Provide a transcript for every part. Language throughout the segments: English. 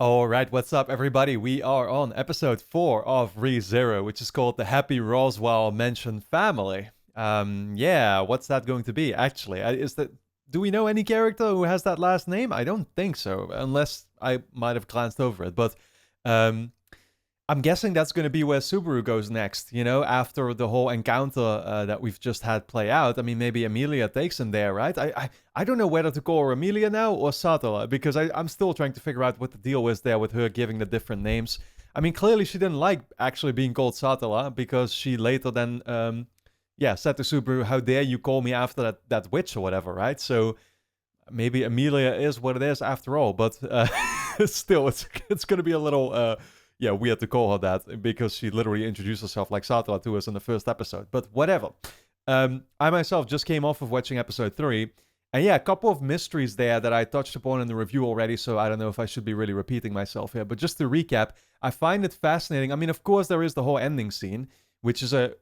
Alright, what's up everybody? We are on episode 4 of ReZero, which is called the Happy Roswell Mansion Family. Yeah, what's that going to be actually? Do we know any character who has that last name? I don't think so, unless I might have glanced over it. But um, I'm guessing that's going to be where Subaru goes next, after the whole encounter that we've just had play out. I mean, maybe Amelia takes him there, right? I don't know whether to call her Amelia now or Satala, because I'm still trying to figure out what the deal is there with her giving the different names. I mean, clearly she didn't like actually being called Satala, because she later then, said to Subaru, how dare you call me after that witch or whatever, right? So maybe Amelia is what it is after all, but still, it's going to be a little we had to call her that because she literally introduced herself like Satala to us in the first episode. But whatever. I myself just came off of watching episode 3. And yeah, a couple of mysteries there that I touched upon in the review already, so I don't know if I should be really repeating myself here. But just to recap, I find it fascinating. I mean, of course, there is the whole ending scene, which is a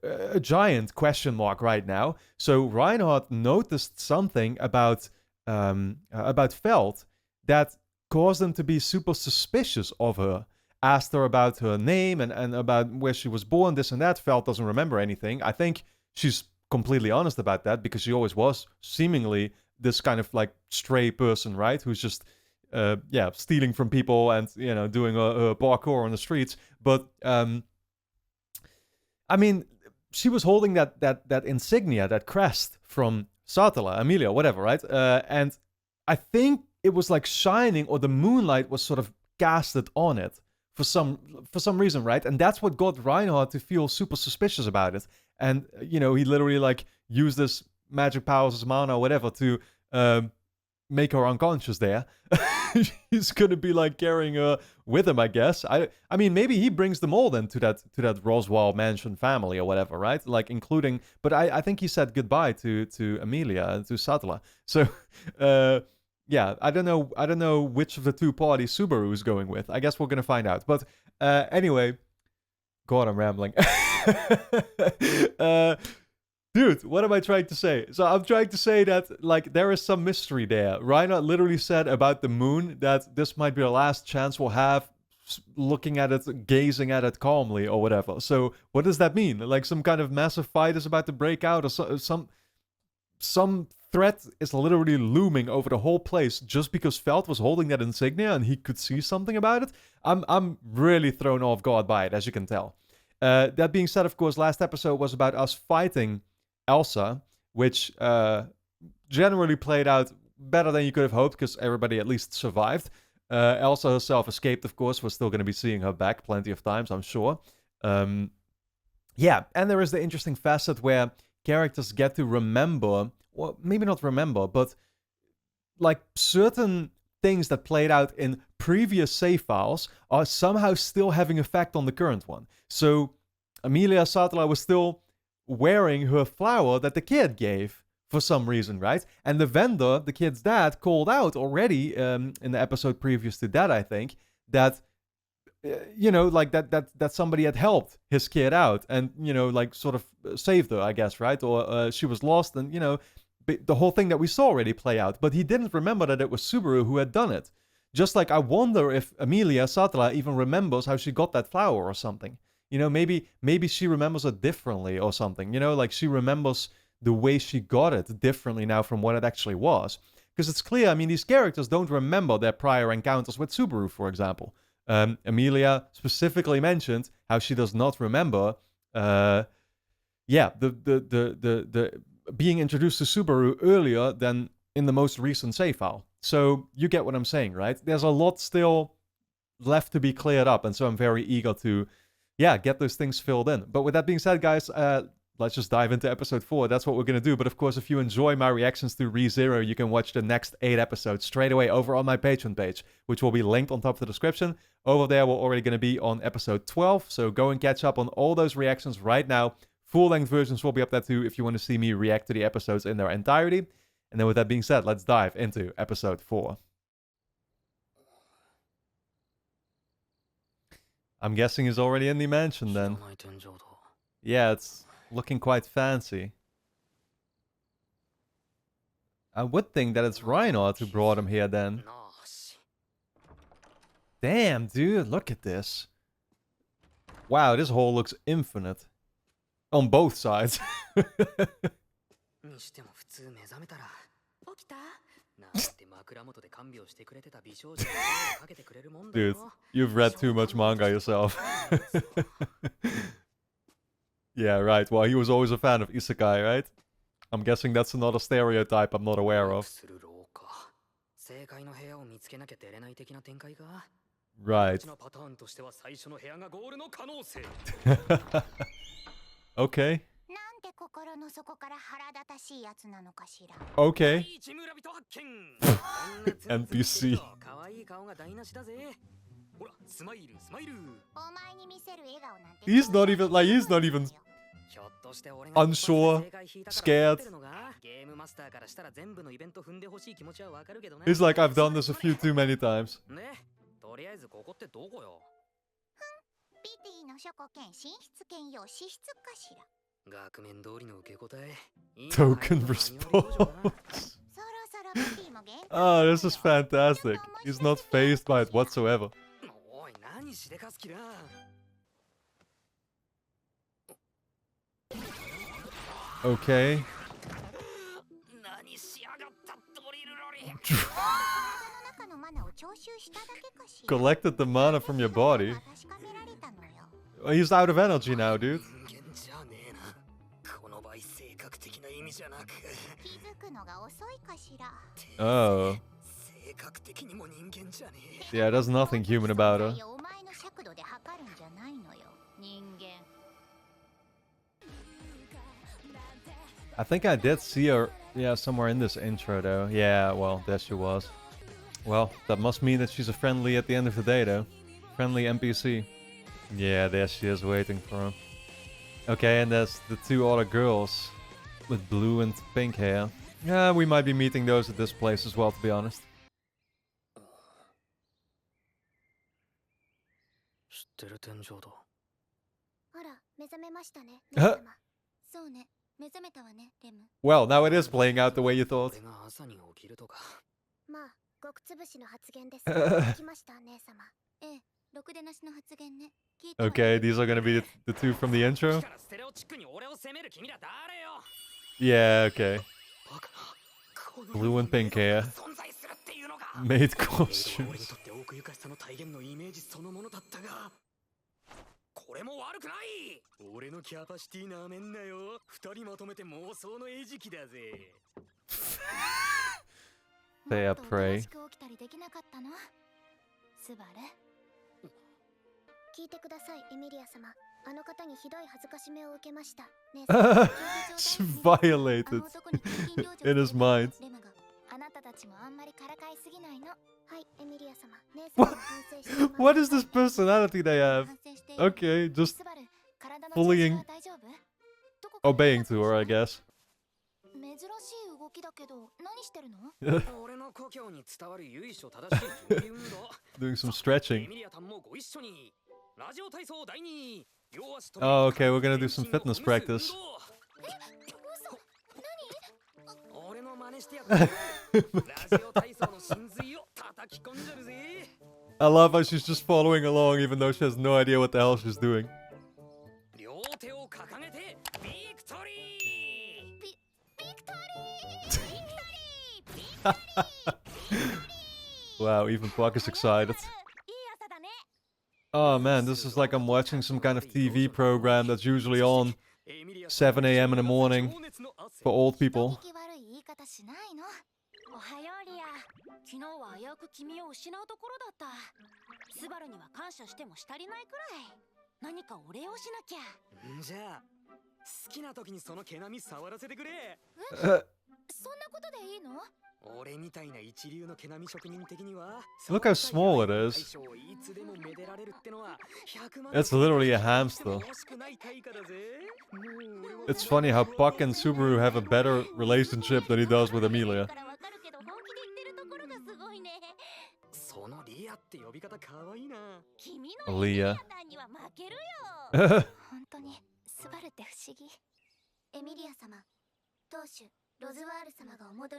giant question mark right now. So Reinhardt noticed something about Feld that caused him to be super suspicious of her. Asked her about her name and about where she was born, this and that. Feld doesn't remember anything. I think she's completely honest about that because she always was seemingly this kind of like stray person, right? Who's just, stealing from people and, doing a parkour on the streets. But, I mean, she was holding that insignia, that crest from Satala, Amelia, whatever, right? And I think it was like shining, or the moonlight was sort of casted on it for some reason, right? And that's what got Reinhardt to feel super suspicious about it. And he literally like used this magic powers as mana or whatever to make her unconscious there. He's gonna be like carrying her with him, I guess. I mean, maybe he brings them all then to that Roswell mansion family or whatever, right? Like including, but I think he said goodbye to Amelia and to Satala. So yeah, I don't know which of the two parties Subaru is going with. I guess we're gonna find out. But anyway, God, I'm rambling. Dude, what am I trying to say? So I'm trying to say that like there is some mystery there. Reinhardt literally said about the moon that this might be the last chance we'll have looking at it, gazing at it calmly or whatever. So what does that mean? Like some kind of massive fight is about to break out, or some threat is literally looming over the whole place just because Feld was holding that insignia and he could see something about it. I'm really thrown off guard by it, as you can tell. That being said, of course, last episode was about us fighting Elsa, which generally played out better than you could have hoped because everybody at least survived. Elsa herself escaped, of course. We're still going to be seeing her back plenty of times, I'm sure. Yeah, and there is the interesting facet where characters get to remember, well, maybe not remember, but like certain things that played out in previous save files are somehow still having effect on the current one. So Amelia Satala was still wearing her flower that the kid gave for some reason, right? And the vendor, the kid's dad, called out already in the episode previous to that, I think, that like that somebody had helped his kid out and like sort of saved her, I guess, right? Or she was lost, and the whole thing that we saw already play out. But he didn't remember that it was Subaru who had done it. Just like I wonder if Amelia Satala even remembers how she got that flower or something. Maybe she remembers it differently or something. Like she remembers the way she got it differently now from what it actually was. Because it's clear, I mean, these characters don't remember their prior encounters with Subaru, for example. Amelia specifically mentioned how she does not remember, the being introduced to Subaru earlier than in the most recent save file. So you get what I'm saying, right? There's a lot still left to be cleared up, and so I'm very eager to, get those things filled in. But with that being said, guys, let's just dive into episode 4. That's what we're going to do. But of course, if you enjoy my reactions to ReZero, you can watch the next 8 episodes straight away over on my Patreon page, which will be linked on top of the description. Over there, we're already going to be on episode 12. So go and catch up on all those reactions right now. Full-length versions will be up there too if you want to see me react to the episodes in their entirety. And then with that being said, let's dive into episode 4. I'm guessing he's already in the mansion then. Yeah, it's looking quite fancy. I would think that it's Reinhardt who brought him here then. Damn, dude, look at this. Wow, this hole looks infinite. On both sides. Dude, you've read too much manga yourself. Yeah, right. Well, he was always a fan of isekai, right? I'm guessing that's another stereotype I'm not aware of. Right. Okay. Okay. NPC. He's not even unsure, scared. He's like, I've done this a few too many times. Token response. Oh, this is fantastic. He's not fazed by it whatsoever. Okay. Collected the mana from your body. Oh, he's out of energy now, dude. Oh. Yeah, there's nothing human about her. I think I did see her, yeah, somewhere in this intro, though. Yeah, well, there she was. Well, that must mean that she's a friendly at the end of the day, though. Friendly NPC. Yeah, there she is waiting for him. Okay, and there's the two other girls with blue and pink hair. Yeah, we might be meeting those at this place as well, to be honest. Well, now it is playing out the way you thought. Okay, these are gonna be the two from the intro? Yeah, okay. Blue and pink hair. Maid costumes. They are prey. Violated in his mind. What is this personality they have? Okay, just fully obeying to her, I guess. Doing some stretching. Oh, okay, we're gonna do some fitness practice. I love how she's just following along even though she has no idea what the hell she's doing. Wow, even Puck is excited. Oh man, this is like I'm watching some kind of TV program that's usually on 7 AM in the morning for old people. Look how small it is. It's literally a hamster. It's funny how Puck and Subaru have a better relationship than he does with Emilia. Aaliyah.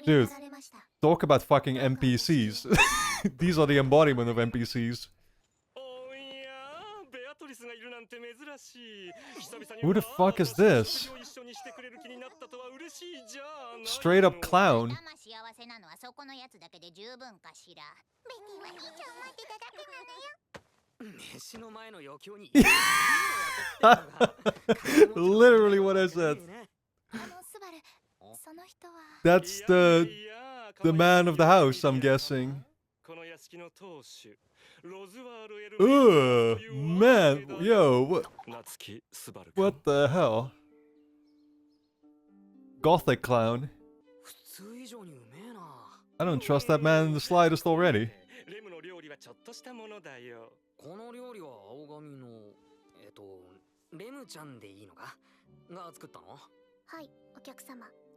Dude, talk about fucking NPCs. These are the embodiment of NPCs. Who the fuck is this? Straight up clown. Literally what I said. That's the man of the house, I'm guessing. Ugh, man, yo, what the hell? Gothic clown. I don't trust that man in the slightest already.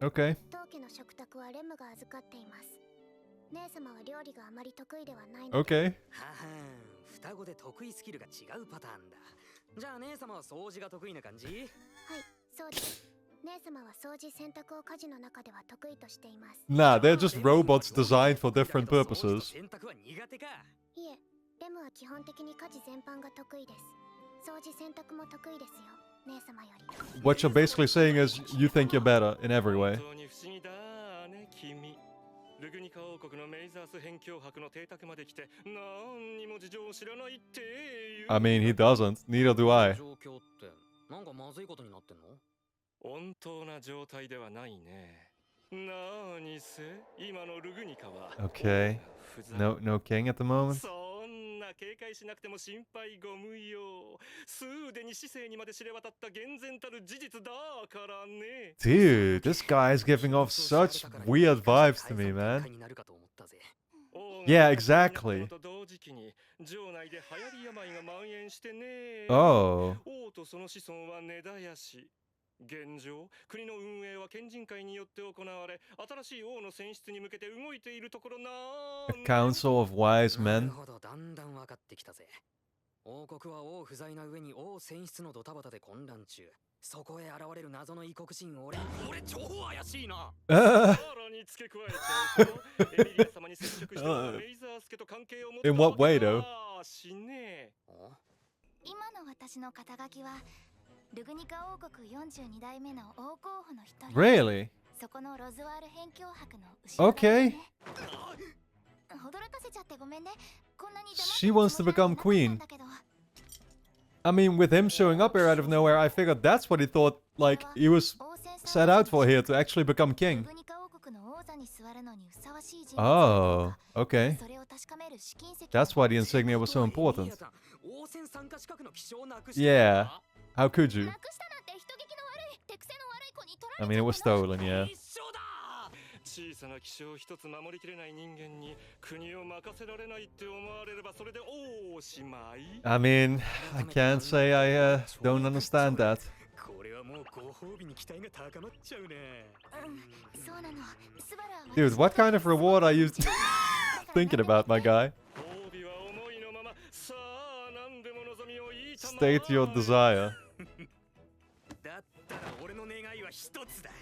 Okay. Okay. Nah, they're just robots designed for different purposes. What you're basically saying is you think you're better in every way. I mean, he doesn't. Neither do I. Okay. No king at the moment. Dude, this guy is giving off such weird vibes to me, man. Yeah, exactly. Oh. A council of wise men. In what way, though? Really? Okay. She wants to become queen. I mean, with him showing up here out of nowhere, I figured that's what he thought, like, he was set out for here, to actually become king. Oh, okay. That's why the insignia was so important. Yeah. How could you? I mean, it was stolen, yeah. I mean, I can't say I don't understand that. Dude, what kind of reward are you thinking about, my guy? State your desire.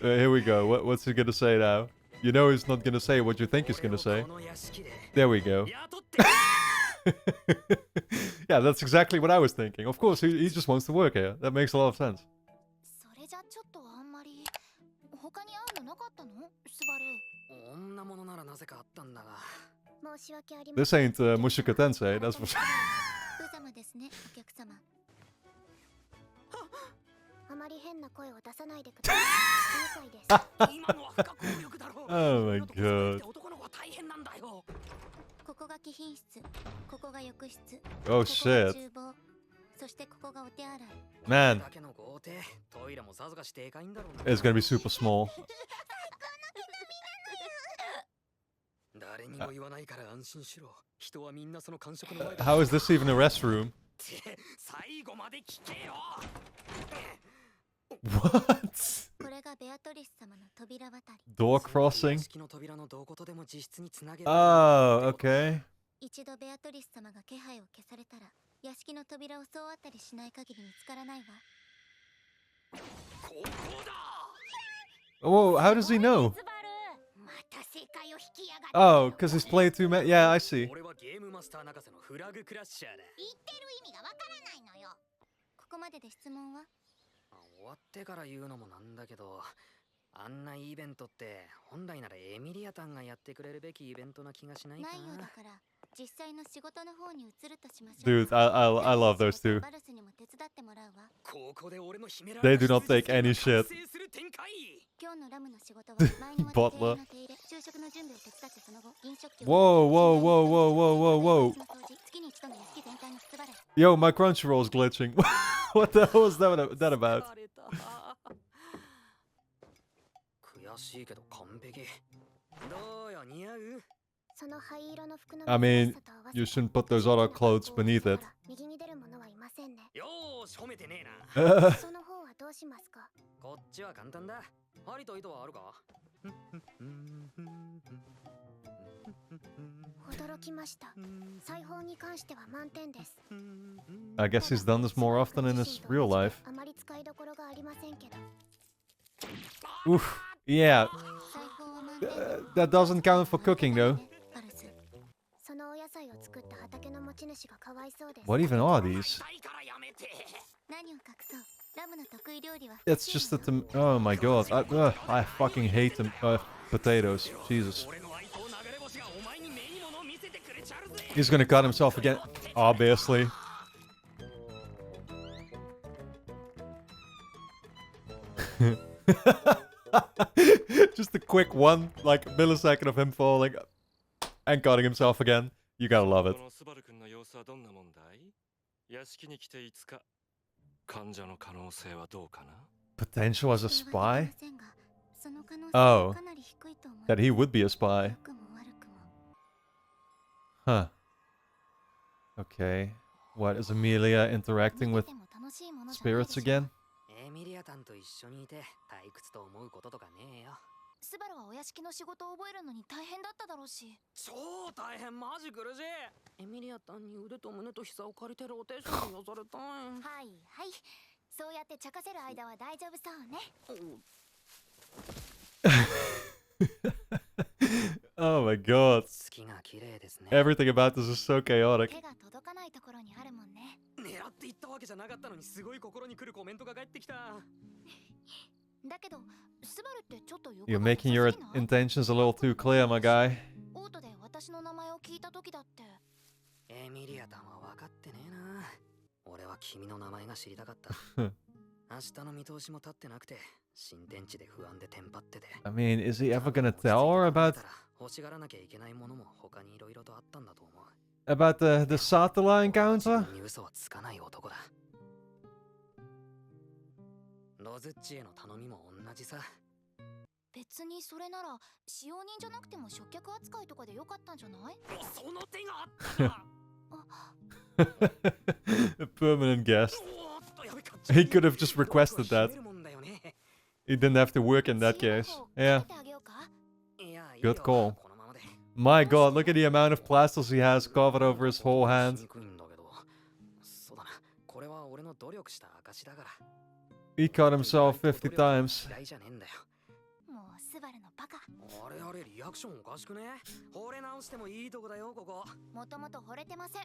Here we go. What's he gonna say now? You know he's not gonna say what you think he's gonna say. There we go. Yeah, that's exactly what I was thinking. Of course, he just wants to work here. That makes a lot of sense. This ain't Mushoku Tensei, that's for sure. Oh my god. Oh shit. Man. It's gonna be super small. How is this even a restroom? What? Door crossing? Oh, okay. Oh, how does he know? Oh, because he's played too many. Yeah, I see. こまでで質問は？終わってから言うのもなんだけど、あんなイベントって本来ならエミリアタンがやってくれるべきイベントな気がしないかな。ないようだから、実際の仕事の方に移るとしましょう。 Dude, I love those two. バルスにも手伝ってもらうわ。ここで俺の秘めら They れた do not take any 羊 shit. が完成する展開。今日のラムの仕事は前にもって庭園の手入れ、昼食の準備を手伝って、その後飲食業。 Whoa, whoa, whoa, whoa, whoa, whoa, whoa. 月に一度の屋敷全体の配れ。 Yo, my Crunchyroll's glitching. What the hell was that about? 悔しいけど完璧。どうよ、似合う？ その灰色の服の I mean, you shouldn't put those other clothes beneath it. 右に出る者はいませんね。よーし、褒めてねえな。その方はどうしますか？こっちは簡単だ。針と糸はあるか？驚きました。裁縫に関しては満点です。 I guess he's done this more often in his real life. あまり使いどころがありませんけど。 Oof. Yeah, 裁縫は満点。 that doesn't count for cooking though. バルス、そのお野菜を作った畑の持ち主がかわいそうです。 What even are these? 何を隠そう。ラムの得意料理は。 It's just that the... Oh my god. I fucking hate them. Potatoes. Jesus. He's gonna cut himself again. Obviously. Just a quick one, like, millisecond of him falling and cutting himself again. You gotta love it. Potential as a spy? Oh. That he would be a spy. Huh. Okay. What, is Amelia interacting with spirits again? エミリアタンと一緒にいて退屈と思うこととかねえよ。スバルはお屋敷の仕事を覚えるのに大変だっただろうし。超大変、マジ苦しい。エミリアタンに腕と胸と膝を借りてローテーションに寄されたい。はいはい。そうやって茶化せる間は大丈夫そうね。Oh my god. Everything about this is so chaotic. 手が届かないところにあるもんね。狙っていったわけじゃなかったのにすごい心に来るコメントが返ってきた。だけど、スバルってちょっとよく You're making your intentions a little too clear, my guy. オートで私の名前を聞いた時だって。エミリアタンは分かってねえな。俺は君の名前が知りたかった。明日の見通しも立ってなくて、新天地で不安でテンパってて。I mean, is he ever gonna tell her about 欲しがらなきゃいけないものも他にいろいろとあったんだと思う。about the Satala encounter? 嘘はつかない男だ。ロズッチへの頼みも同じさ。別にそれなら使用人じゃなくても食客扱いとかでよかったんじゃない？その手があったか。A permanent guest. He could have just requested that. He didn't have to work in that case. Yeah. Good call. My god, look at the amount of plasters he has covered over his whole hand. He cut himself 50 times. もうスバルのバカ。あれあれリアクションおかしくね？惚れ直してもいいとこだよここ。もともと惚れてません。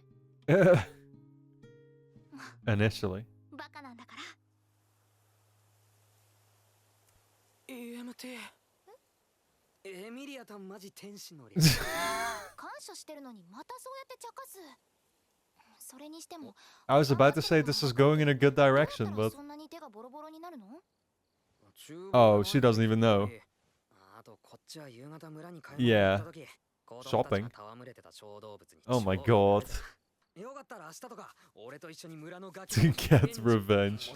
Initially. バカなんだから。EMT。エミリアタンマジ天使のリ。感謝してるのにまたそうやって茶化す。それにしても。I was about to say this is going in a good direction, but. そんなに手がボロボロになるのOh, she doesn't even know. Yeah. Shopping. Oh my god. To get revenge.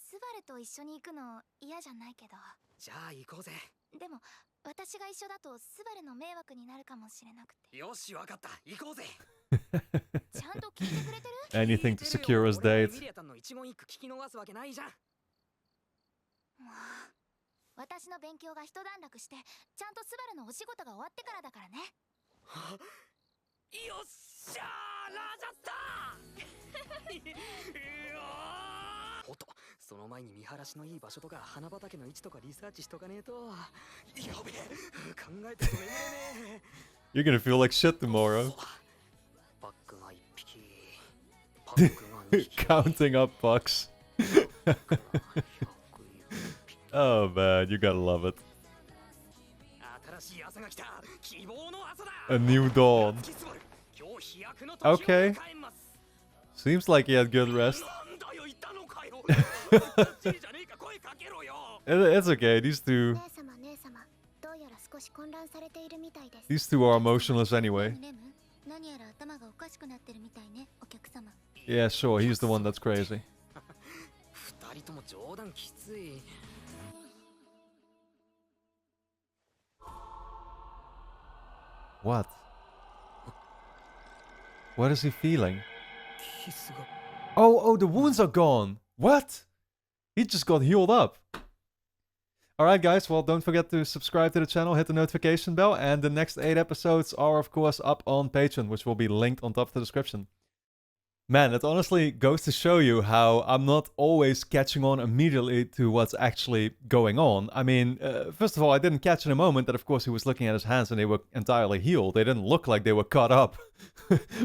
スバルと一緒に行くの嫌じゃないけど。じゃあ行こうぜ。でも私が一緒だとスバルの迷惑になるかもしれなくて。よし、わかった。行こうぜ。ちゃんと聞いてくれてる？ Anything to secure his date. もう私の勉強が一段落してちゃんとスバルのお仕事が終わってからだからね。よっしゃー、ラジャッター。おっと、その前に見晴らしのいい場所とか花畑の位置とかリサーチしとかねえと。やべえ、考えても眠れねえ。You're gonna feel like shit tomorrow. バッグが一匹。Counting up bucks. Oh man, you gotta love it. A new dawn. Okay. Seems like he had good rest. It's okay, these two are emotionless anyway. Yeah, sure, he's the one that's crazy. What? What is he feeling? Oh, the wounds are gone. What? He just got healed up. Alright guys, well don't forget to subscribe to the channel, hit the notification bell, and the next 8 episodes are of course up on Patreon, which will be linked on top of the description. Man, it honestly goes to show you how I'm not always catching on immediately to what's actually going on. I mean, first of all, I didn't catch in a moment that of course he was looking at his hands and they were entirely healed. They didn't look like they were cut up,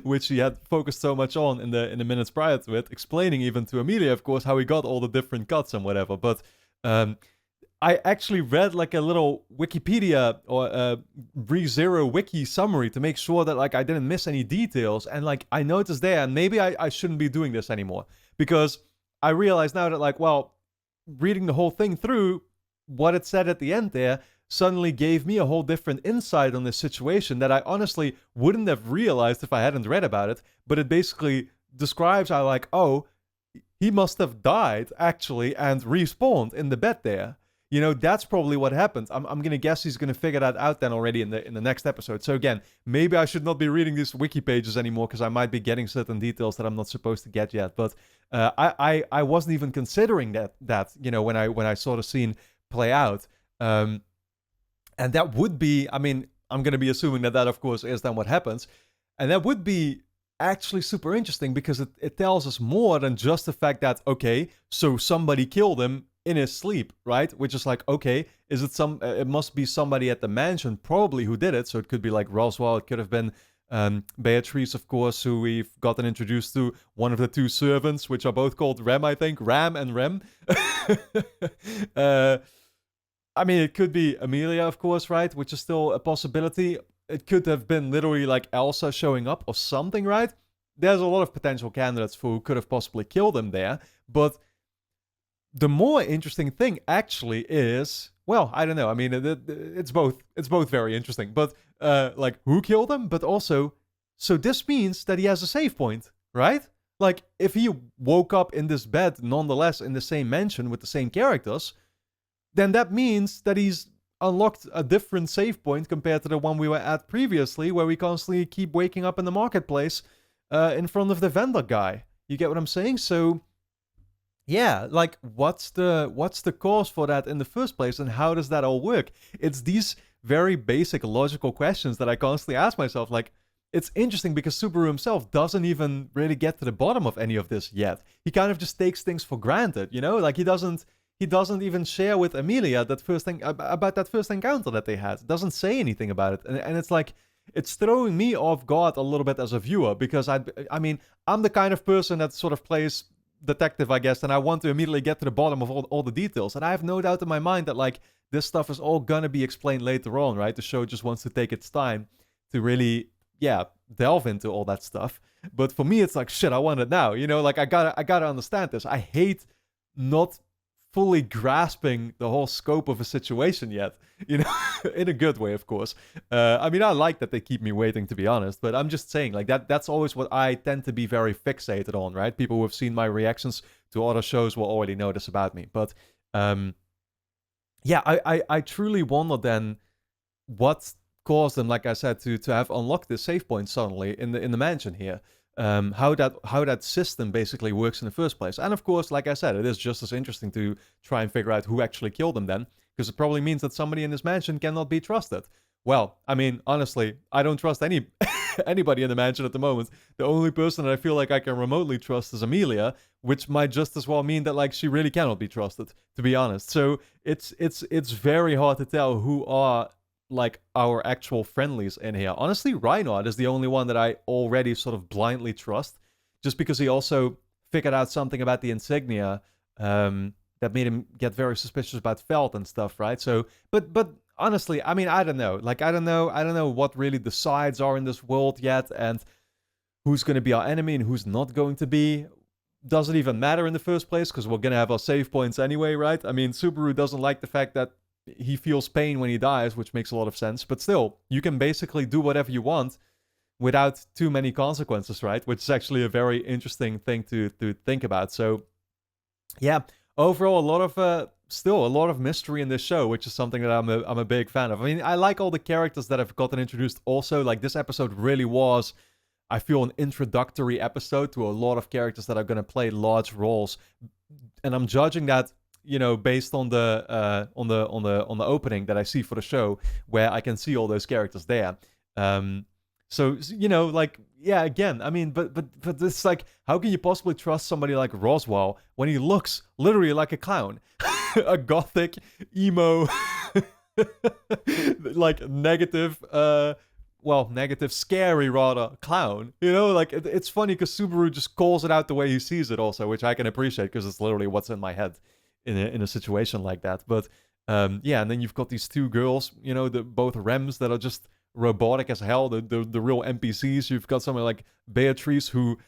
which he had focused so much on in the minutes prior to it, explaining even to Amelia, of course, how he got all the different cuts and whatever. But I actually read like a little Wikipedia or ReZero wiki summary to make sure that like I didn't miss any details. And like I noticed there, and maybe I shouldn't be doing this anymore, because I realize now that like, well, reading the whole thing through, what it said at the end there suddenly gave me a whole different insight on this situation that I honestly wouldn't have realized if I hadn't read about it. But it basically describes how like, oh, he must have died actually and respawned in the bed there. You know, that's probably what happened. I'm gonna guess he's gonna figure that out then already in the next episode. So again, maybe I should not be reading these wiki pages anymore because I might be getting certain details that I'm not supposed to get yet. But I wasn't even considering that you know when I saw the scene play out, and that would be, I mean, I'm gonna be assuming that of course is then what happens, and that would be actually super interesting because it tells us more than just the fact that okay, so somebody killed him in his sleep, right? Which is like, okay, is it it must be somebody at the mansion probably who did it. So it could be like Roswell, it could have been Beatrice, of course, who we've gotten introduced to, one of the 2 servants, which are both called Rem, I think. Ram and Rem. I mean, it could be Amelia, of course, right? Which is still a possibility. It could have been literally like Elsa showing up or something, right? There's a lot of potential candidates for who could have possibly killed him there, but the more interesting thing actually is, well, I don't know. I mean, it's both very interesting. But like, who killed him? But also, so this means that he has a save point, right? Like, if he woke up in this bed, nonetheless, in the same mansion with the same characters, then that means that he's unlocked a different save point compared to the one we were at previously, where we constantly keep waking up in the marketplace in front of the vendor guy. You get what I'm saying? So yeah, like what's the cause for that in the first place, and how does that all work? It's these very basic logical questions that I constantly ask myself. Like, it's interesting because Subaru himself doesn't even really get to the bottom of any of this yet. He kind of just takes things for granted, you know? Like he doesn't even share with Amelia that first thing about that first encounter that they had. Doesn't say anything about it, and it's like, it's throwing me off guard a little bit as a viewer, because I mean, I'm the kind of person that sort of plays detective, I guess, and I want to immediately get to the bottom of all the details. And I have no doubt in my mind that like this stuff is all gonna be explained later on, right? The show just wants to take its time to really, yeah, delve into all that stuff. But for me, it's like, shit, I want it now. You know, like I gotta understand this. I hate not fully grasping the whole scope of a situation yet, you know, in a good way, of course. I mean, I like that they keep me waiting, to be honest, but I'm just saying, like, that's always what I tend to be very fixated on, right? People who have seen my reactions to other shows will already know this about me. But yeah, I truly wonder then what caused them, like I said, to have unlocked this save point suddenly in the mansion here. How that system basically works in the first place. And of course, like I said, it is just as interesting to try and figure out who actually killed him then, because it probably means that somebody in this mansion cannot be trusted. Well, I mean, honestly, I don't trust anybody in the mansion at the moment. The only person that I feel like I can remotely trust is Amelia, which might just as well mean that like she really cannot be trusted, to be honest. So it's very hard to tell who are like our actual friendlies in here. Honestly, Reinhardt is the only one that I already sort of blindly trust, just because he also figured out something about the insignia that made him get very suspicious about Felt and stuff, right? So, but honestly, I mean, I don't know. Like, I don't know what really the sides are in this world yet, and who's going to be our enemy and who's not going to be. Doesn't even matter in the first place, because we're going to have our save points anyway, right? I mean, Subaru doesn't like the fact that he feels pain when he dies, which makes a lot of sense. But still, you can basically do whatever you want without too many consequences, right? Which is actually a very interesting thing to think about. So, yeah, overall, still a lot of mystery in this show, which is something that I'm a big fan of. I mean, I like all the characters that have gotten introduced also. Like, this episode really was, I feel, an introductory episode to a lot of characters that are going to play large roles. And I'm judging that, you know, based on the opening that I see for the show, where I can see all those characters there. So, you know, like, yeah, again, I mean, but it's like, how can you possibly trust somebody like Roswell when he looks literally like a clown? A gothic, emo, like negative, scary rather, clown. You know, like, it's funny because Subaru just calls it out the way he sees it also, which I can appreciate because it's literally what's in my head in a situation like that. But, yeah, and then you've got these two girls, you know, both Rems that are just robotic as hell, the real NPCs. You've got someone like Beatrice who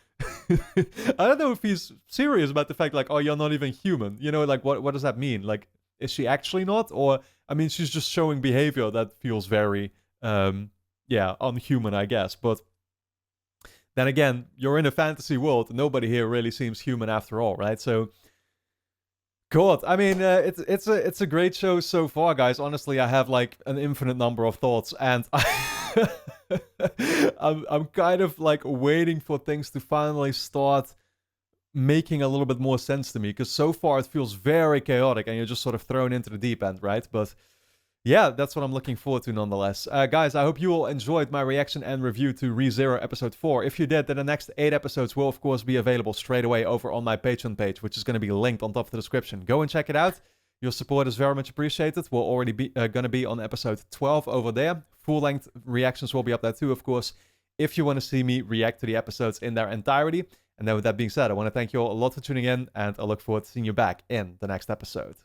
I don't know if he's serious about the fact like, oh, you're not even human, you know, like what does that mean? Like, is she actually not? Or I mean, she's just showing behavior that feels very unhuman, I guess. But then again, you're in a fantasy world. Nobody here really seems human after all, right? So God, I mean, it's a great show so far, guys. Honestly, I have like an infinite number of thoughts, and I'm kind of like waiting for things to finally start making a little bit more sense to me, because so far it feels very chaotic, and you're just sort of thrown into the deep end, right? But yeah, that's what I'm looking forward to nonetheless. Guys, I hope you all enjoyed my reaction and review to ReZero Episode 4. If you did, then the next 8 episodes will, of course, be available straight away over on my Patreon page, which is going to be linked on top of the description. Go and check it out. Your support is very much appreciated. We're already going to be on episode 12 over there. Full-length reactions will be up there too, of course, if you want to see me react to the episodes in their entirety. And then with that being said, I want to thank you all a lot for tuning in, and I look forward to seeing you back in the next episode.